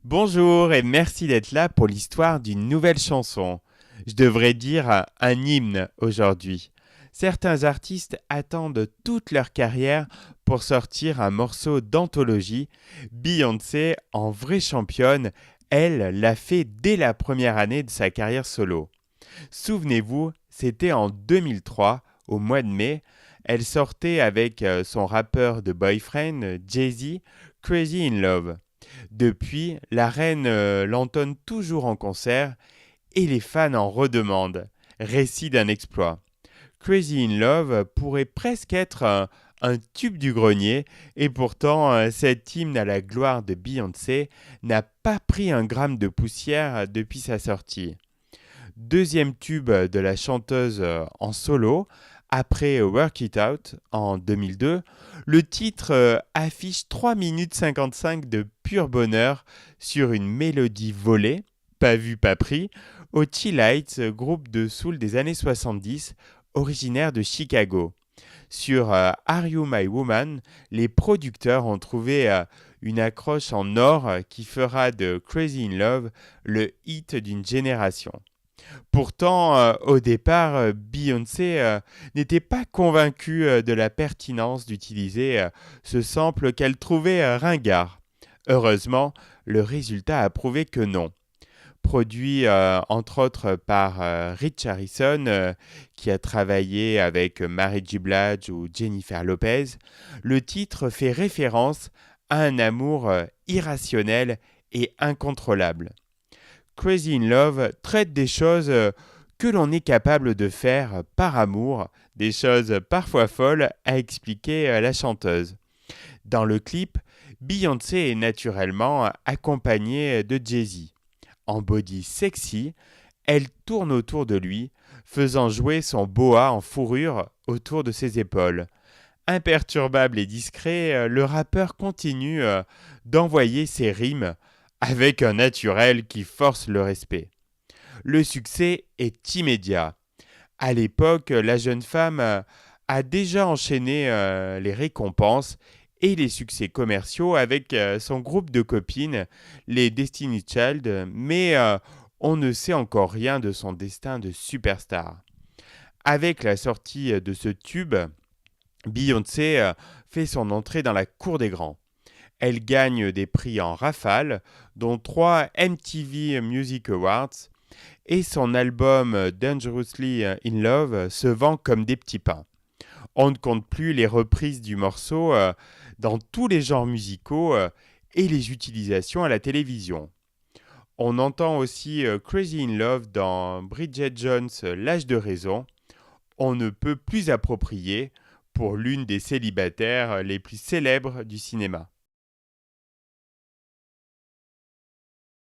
Bonjour et merci d'être là pour l'histoire d'une nouvelle chanson. Je devrais dire un hymne aujourd'hui. Certains artistes attendent toute leur carrière pour sortir un morceau d'anthologie. Beyoncé, en vraie championne, elle l'a fait dès la première année de sa carrière solo. Souvenez-vous, c'était en 2003, au mois de mai. Elle sortait avec son rappeur de boyfriend, Jay-Z, Crazy in Love. Depuis, la reine l'entonne toujours en concert et les fans en redemandent. Récit d'un exploit. Crazy in Love pourrait presque être un tube du grenier et pourtant cet hymne à la gloire de Beyoncé n'a pas pris un gramme de poussière depuis sa sortie. Deuxième tube de la chanteuse en solo, après Work It Out en 2002, le titre affiche 3 minutes 55 de pur bonheur sur une mélodie volée, pas vu pas pris, au Chi-Lites, groupe de soul des années 70, originaire de Chicago. Sur Are You My Woman, les producteurs ont trouvé une accroche en or qui fera de Crazy in Love le hit d'une génération. Pourtant, au départ, Beyoncé n'était pas convaincue de la pertinence d'utiliser ce sample qu'elle trouvait ringard. Heureusement, le résultat a prouvé que non. Produit entre autres par Rich Harrison, qui a travaillé avec Mary J. Blige ou Jennifer Lopez, le titre fait référence à un amour irrationnel et incontrôlable. Crazy in Love traite des choses que l'on est capable de faire par amour, des choses parfois folles, a expliqué la chanteuse. Dans le clip, Beyoncé est naturellement accompagnée de Jay-Z. En body sexy, elle tourne autour de lui, faisant jouer son boa en fourrure autour de ses épaules. Imperturbable et discret, le rappeur continue d'envoyer ses rimes avec un naturel qui force le respect. Le succès est immédiat. À l'époque, la jeune femme a déjà enchaîné les récompenses et les succès commerciaux avec son groupe de copines, les Destiny Child, mais on ne sait encore rien de son destin de superstar. Avec la sortie de ce tube, Beyoncé fait son entrée dans la cour des grands. Elle gagne des prix en rafale, dont 3 MTV Music Awards, et son album Dangerously in Love se vend comme des petits pains. On ne compte plus les reprises du morceau dans tous les genres musicaux et les utilisations à la télévision. On entend aussi Crazy in Love dans Bridget Jones' L'âge de raison. On ne peut plus approprier pour l'une des célibataires les plus célèbres du cinéma.